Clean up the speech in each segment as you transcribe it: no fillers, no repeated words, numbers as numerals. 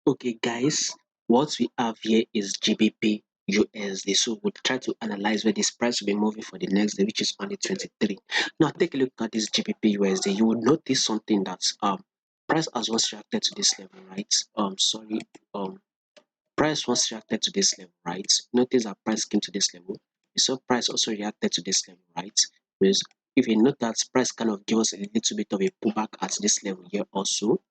Okay, guys, what we have here is GBP USD. So we'll try to analyze where this price will be moving for the next day, which is on the 23. Now take a look at this GBP USD. You will notice something that price has once reacted to this level, right? Price once reacted to this level, right? Notice that price came to this level. We saw price also reacted to this level, right? Because if you note that price kind of give us a little bit of a pullback at this level here also.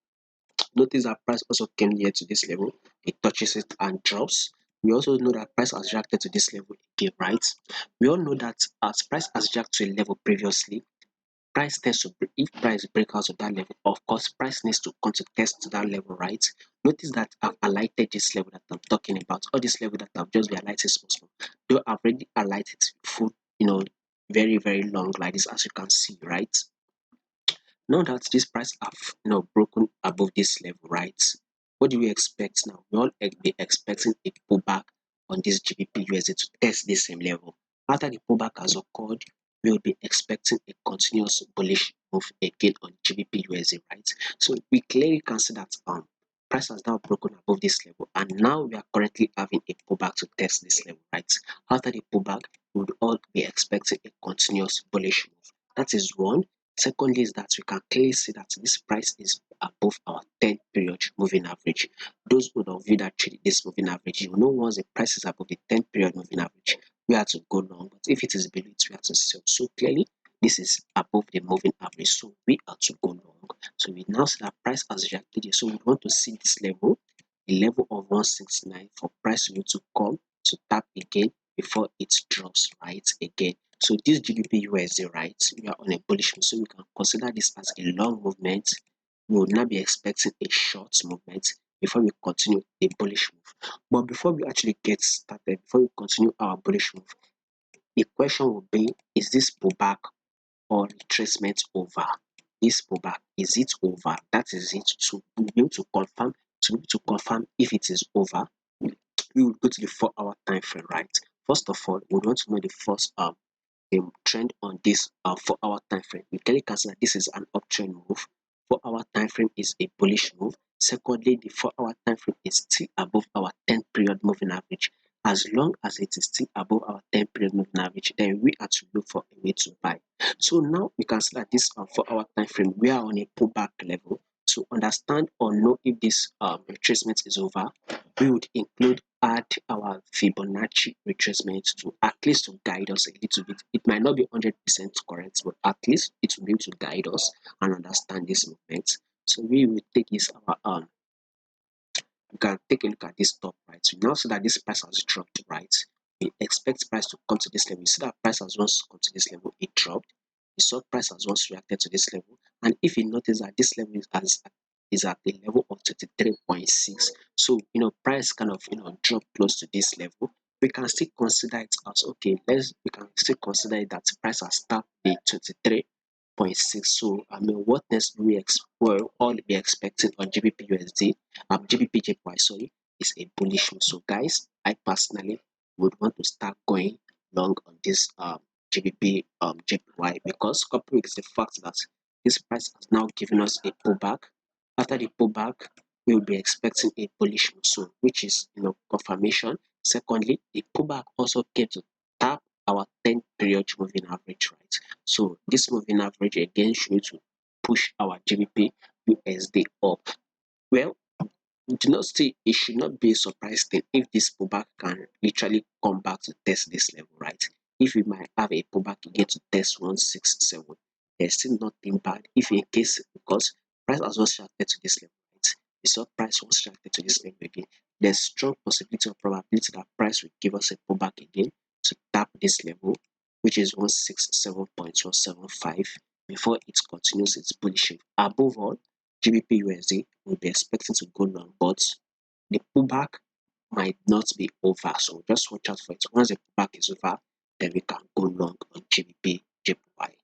Notice that price also came here to this level, it touches it and drops. We also know that price has reacted to this level again, right? We all know that as price has reacted to a level previously, price tends to break. If price breaks out of that level, of course, price needs to come to test to that level, right? Notice that I've highlighted this level that I'm talking about, or this level that I've just been highlighting small, small. Though I've already highlighted full, very, very long like this, as you can see, right? Now that this price have broken above this level, right? What do we expect now? We all be expecting a pullback on this GBP USD to test this same level. After the pullback has occurred, we will be expecting a continuous bullish move again on GBP USD, right? So we clearly can see that price has now broken above this level, and now we are currently having a pullback to test this level, right? After the pullback, we would all be expecting a continuous bullish move. That is one. Secondly is that we can clearly see that this price is above our 10-period moving average. Those who of you that trade this moving average, you know once the price is above the 10-period moving average, we have to go long. But if it is below it, we have to sell. So clearly, this is above the moving average. So we have to go long. So we now see that price has reacted here. So we want to see this level, the level of 169 for price to come to tap again before it drops right again. So this GBP USD, right, we are on a bullish move, so we can consider this as a long movement. We will not be expecting a short movement before we continue a bullish move. But before we actually get started, before we continue our bullish move, the question will be, is this pullback or retracement over? This pullback, is it over? That is it. So we need to confirm, if it is over, we will go to the 4-hour time frame, right? First of all, we want to know the first the trend on this 4-hour time frame. We clearly can see that this is an uptrend move. 4-hour time frame is a bullish move. Secondly, the 4-hour time frame is still above our 10-period moving average. As long as it is still above our 10-period moving average, then we are to look for a way to buy. So now we can see that this 4-hour time frame, we are on a pullback level. To understand or know if this retracement is over, we would add our Fibonacci retracement to at least to guide us a little bit. It might not be 100% correct, but at least it will be able to guide us and understand this movement. So we will take this we can take a look at this top, right? So now see that this price has dropped, right? We expect price to come to this level. You see that price has once come to this level, it dropped. You saw price has once reacted to this level, and if you notice that this level is at the level of 33.6, so price kind of drop close to this level, we can still consider it as okay. We can still consider it that price has tapped the 23.6. So what next do we'll all be expecting on GBP USD, GBPJPY, sorry, is a bullish move. So guys, I personally would want to start going long on this GBP JPY, because coupled with the fact that this price has now given us a pullback. After the pullback, we will be expecting a bullish move, so which is confirmation. Secondly, the pullback also came to tap our 10-period moving average, right? So this moving average again should to push our GBP USD up. Well, do not say it should not be a surprise thing if this pullback can literally come back to test this level, right? If we might have a pullback again to test 167, there's still nothing bad if in case, because price has also reacted to this level, right? We saw price was reacted to this level again. There's strong possibility or probability that price will give us a pullback again to tap this level, which is 167.175, before it continues its bullish. Above all, GBP USD will be expecting to go long, but the pullback might not be over. So just watch out for it. Once the pullback is over, then we can go long on GBP JPY.